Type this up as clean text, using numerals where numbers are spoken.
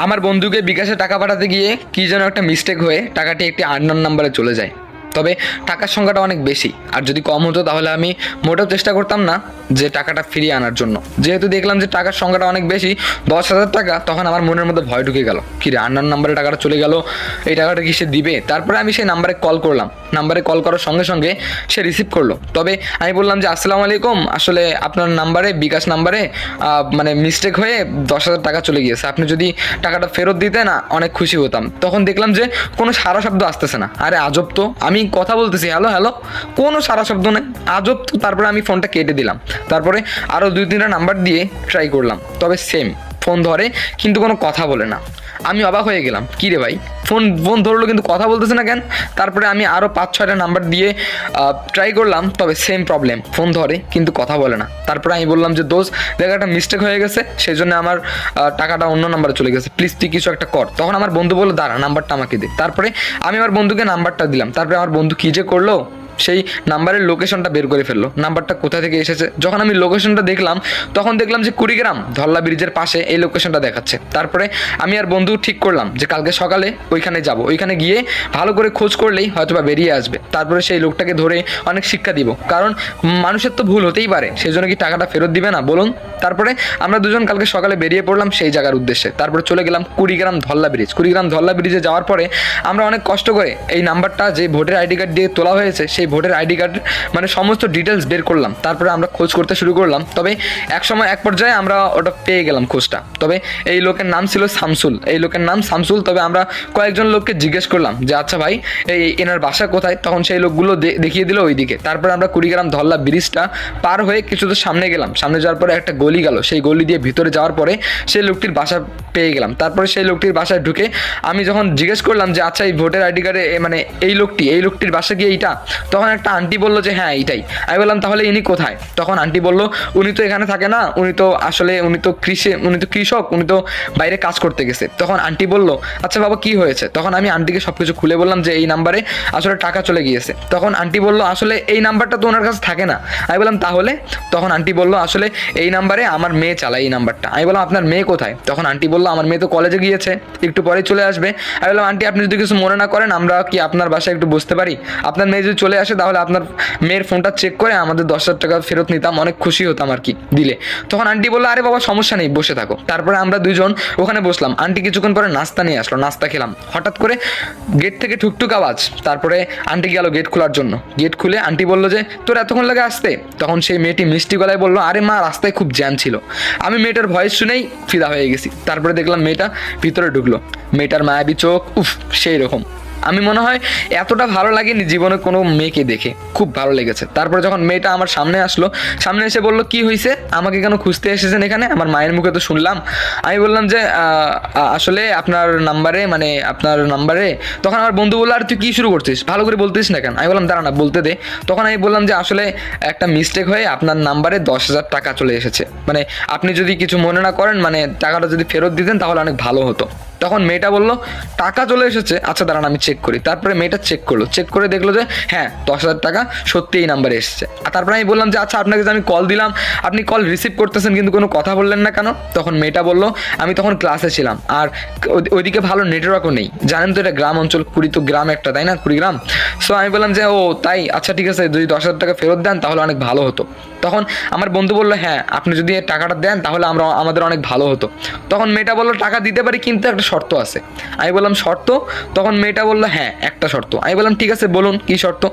আমার বন্ধুকে বিকাশে টাকা পাঠাতে গিয়ে কী যেন একটা মিস্টেক হয়ে টাকাটি একটি আননোন নাম্বারে চলে যায়। তবে টাকার সংখ্যাটা অনেক বেশি, আর যদি কম হতো তাহলে আমি মোটেও চেষ্টা করতাম না যে টাকাটা ফিরিয়ে আনার জন্য। যেহেতু দেখলাম যে টাকার সংখ্যাটা অনেক বেশি, 10,000 টাকা, তখন আমার মনের মধ্যে ভয় ঢুকে গেল, কি রে আননোন নাম্বারে টাকাটা চলে গেল, এই টাকাটা কি সে দিবে? তারপরে আমি সেই নাম্বারে কল করলাম। নাম্বারে কল করার সঙ্গে সঙ্গে সে রিসিভ করলো। তবে আমি বললাম যে আসসালামু আলাইকুম, আসলে আপনার নাম্বারে, বিকাশ নাম্বারে মানে মিস্টেক হয়ে 10,000 টাকা চলে গিয়েছে, আপনি যদি টাকাটা ফেরত দিতেন না অনেক খুশি হতাম। তখন দেখলাম যে কোনো সারা শব্দ আসতেছে না। আরে আজব তো, আমি কথা বলতেছি হ্যালো হ্যালো, কোনো সারা শব্দ নেই, আজব তো। তারপরে আমি ফোনটা কেটে দিলাম। তারপরে আরও 2-3টা নাম্বার দিয়ে ট্রাই করলাম, তবে সেম, ফোন ধরে কিন্তু কোনো কথা বলে না। আমি অবাক হয়ে গেলাম, কী রে ভাই, ফোন ফোন ধরলো কিন্তু কথা বলতেছে না কেন? তারপরে আমি আরও 5-6টা নাম্বার দিয়ে ট্রাই করলাম, তবে সেম প্রবলেম, ফোন ধরে কিন্তু কথা বলে না। তারপরে আমি বললাম যে দোস্ত দেখ, একটা মিস্টেক হয়ে গেছে, সেই জন্য আমার টাকাটা অন্য নাম্বারে চলে গেছে, প্লিজ তুই কিছু একটা কর। তখন আমার বন্ধু বললো দাঁড়া, নাম্বারটা আমাকে দে। তারপরে আমি আমার বন্ধুকে নাম্বারটা দিলাম। তারপরে আমার বন্ধু কী যে করলো, সেই নাম্বারের লোকেশনটা বের করে ফেললো, নাম্বারটা কোথা থেকে এসেছে। যখন আমি লোকেশনটা দেখলাম, তখন দেখলাম যে কুড়িগ্রাম ধল্লা ব্রিজের পাশে এই লোকেশনটা দেখাচ্ছে। তারপরে আমি আর বন্ধু ঠিক করলাম যে কালকে সকালে ওইখানে যাব, ওইখানে গিয়ে ভালো করে খোঁজ করলেই হয়তো বা বেরিয়ে আসবে। তারপরে সেই লোকটাকে ধরে অনেক শিক্ষা দিব, কারণ মানুষের তো ভুল হতেই পারে, সেই জন্য কি টাকাটা ফেরত দিবে না বলুন? তারপরে আমরা দুজন কালকে সকালে বেরিয়ে পড়লাম সেই জায়গার উদ্দেশ্যে। তারপরে চলে গেলাম কুড়িগ্রাম ধল্লা ব্রিজ। কুড়িগ্রাম ধল্লা ব্রিজে যাওয়ার পরে আমরা অনেক কষ্ট করে এই নাম্বারটা যে ভোটার আইডি কার্ড দিয়ে তোলা হয়েছে, সেই ভোটার আইডি কার্ড মানে সমস্ত ডিটেলস বের করলাম। তারপরে আমরা খোঁজ করতে শুরু করলাম। তবে এক পর্যায়ে আমরা ওটা পেয়ে গেলাম খোঁজটা। তবে এই লোকের নাম ছিল শামসুল, এই লোকের নাম শামসুল। তবে আমরা কয়েকজন লোককে জিজ্ঞেস করলাম যে আচ্ছা ভাই, এনার বাসা কোথায়? তখন সেই লোকগুলো দেখিয়ে দিল ওইদিকে। তারপরে আমরা কুড়িগ্রাম ধল্লা ব্রিজটা পার হয়ে কিছু তো সামনে গেলাম। সামনে যাওয়ার পরে একটা গলি গেল, সেই গলি দিয়ে ভিতরে যাওয়ার পরে সেই লোকটির বাসা পেয়ে গেলাম। তারপরে সেই লোকটির বাসায় ঢুকে আমি যখন জিজ্ঞেস করলাম যে আচ্ছা এই ভোটার আইডি কার্ডে মানে এই লোকটির বাসা কি এইটা? তখন একটা আন্টি বললো যে হ্যাঁ এইটাই। আমি বললাম তাহলে ইনি কোথায়? তখন আন্টি বললো উনি তো এখানে থাকে না, উনি তো কৃষক, উনি তো বাইরে কাজ করতে গেছে। তখন আন্টি বললো আচ্ছা বাবা কি হয়েছে? তখন আমি আন্টিকে সব কিছু খুলে বললাম যে এই নাম্বারে আসলে টাকা চলে গিয়েছে। তখন আন্টি বললো আসলে এই নাম্বারটা তো ওনার কাছে থাকে না। আমি বললাম তাহলে? তখন আন্টি বললো আসলে এই নাম্বারে আমার মেয়ে চালায় এই নাম্বারটা। আমি বললাম আপনার মেয়ে কোথায়? তখন আন্টি বললো আমার মেয়ে তো কলেজে গিয়েছে, একটু পরে চলে আসবে। আমি বললাম আন্টি আপনি যদি কিছু মনে না করেন, আমরা কি আপনার বাসায় একটু বসতে পারি? আপনার মেয়ে যদি চলে আসে তাহলে আপনার মেয়ের ফোনটা চেক করে আমাদের 10,000 টাকা ফেরত নিতাম, অনেক খুশি হতাম আর কি দিলে। তখন আন্টি বললো আরে বাবা সমস্যা নেই, বসে থাকো। তারপরে আমরা দুজন ওখানে বসলাম। আন্টি কিছুক্ষণ পরে নাস্তা নিয়ে আসলো, নাস্তা খেলাম। হঠাৎ করে গেট থেকে ঠুকঠুক আওয়াজ। তারপরে আন্টি গেল গেট খোলার জন্য। গেট খুলে আন্টি বললো যে তোর এতক্ষণ লাগে আসতে? তখন সেই মেয়েটি মিষ্টি গলায় বললো আরে মা রাস্তায় খুব জ্যাম ছিল। আমি মেয়েটার ভয়েস শুনেই ফিদা হয়ে গেছি। তারপরে দেখলাম মেয়েটা ভিতরে ঢুকলো, মেয়েটার মায়াবী চোখ, উফ সেই রকম। আমি মনে হয় এতটা ভালো লাগেনি জীবনে কোনো মেয়েকে দেখে, খুব ভালো লেগেছে। তারপরে যখন মেয়েটা আমার সামনে আসলো, সামনে এসে বললো কি হয়েছে, আমাকে কেন খুঁজতে এসেছেন এখানে? আমার মায়ের মুখে তো শুনলাম। আমি বললাম যে আসলে আপনার নাম্বারে। তখন আমার বন্ধু বললো আর তুই কী শুরু করছিস, ভালো করে বলতিস না কেন? আমি বললাম দাঁড়া না বলতে দে। তখন আমি বললাম যে আসলে একটা মিস্টেক হয়ে আপনার নাম্বারে 10,000 টাকা চলে এসেছে, মানে আপনি যদি কিছু মনে না করেন, মানে টাকাটা যদি ফেরত দিতেন তাহলে অনেক ভালো হতো। তখন মেয়েটা বললো টাকা চলে এসেছে, আচ্ছা দাঁড়ান আমি চেক করি। তারপরে মেয়েটা চেক করলো, চেক করে দেখলো যে হ্যাঁ 10,000 টাকা সত্যি এই নাম্বারে এসেছে। আর তারপরে আমি বললাম যে আচ্ছা আপনাকে যে আমি কল দিলাম, আপনি কল রিসিভ করতেছেন কিন্তু কোনো কথা বললেন না কেন? তখন মেয়েটা বললো আমি তখন ক্লাসে ছিলাম, আর ওইদিকে ভালো নেটওয়ার্কও নেই, জানেন তো এটা গ্রাম অঞ্চল, কুড়ি তো গ্রাম একটা, তাই না, কুড়িগ্রাম। সো আমি বললাম যে ও তাই, আচ্ছা ঠিক আছে, যদি 10,000 টাকা ফেরত দেন তাহলে অনেক ভালো হতো। তখন আমার বন্ধু বললো হ্যাঁ আপনি যদি টাকাটা দেন তাহলে আমাদের অনেক ভালো হতো। তখন মেয়েটা বললো টাকা দিতে পারি কিন্তু একটা শর্ত আছে। আমি বললাম শর্ত? তখন মেয়েটা বললো হ্যাঁ একটা শর্ত। আমি বললাম ঠিক আছে বলুন কি শর্ত?